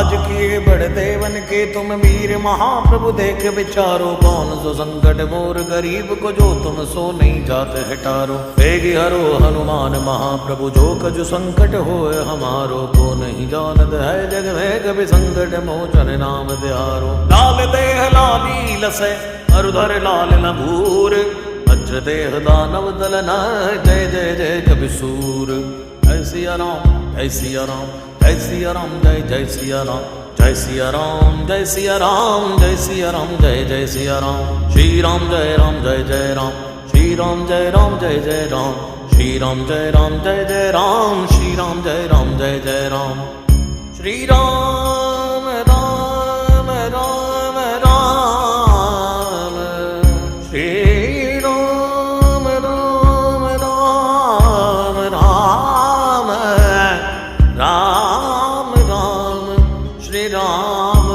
आज किए बड़े देवन के तुम वीर महाप्रभु, देख विचारो कौन सो संकट मोर गरीब को, जो तुम सो नहीं जाते हटारो। वेगी हरो हनुमान महाप्रभु, जो कजु संकट होए हमारो, को नहीं जानत है जग में कभी संकट मोचन नाम तिहारो। लाल देह लाली लसै अरुधर लाल न भूर, वज्र देह दानव दलन जय जय जय कवि सूर। जय सिया राम जय सिया राम जय सिया राम जय जय सिया राम, जय सिया राम जय सिया राम जय सिया राम जय जय सिया राम। श्री राम जय जय राम, श्री राम जय जय राम, श्री राम जय जय राम, श्री राम जय जय राम। श्री राम राम राम राम, श्री राम राम राम राम, राम राम श्री राम।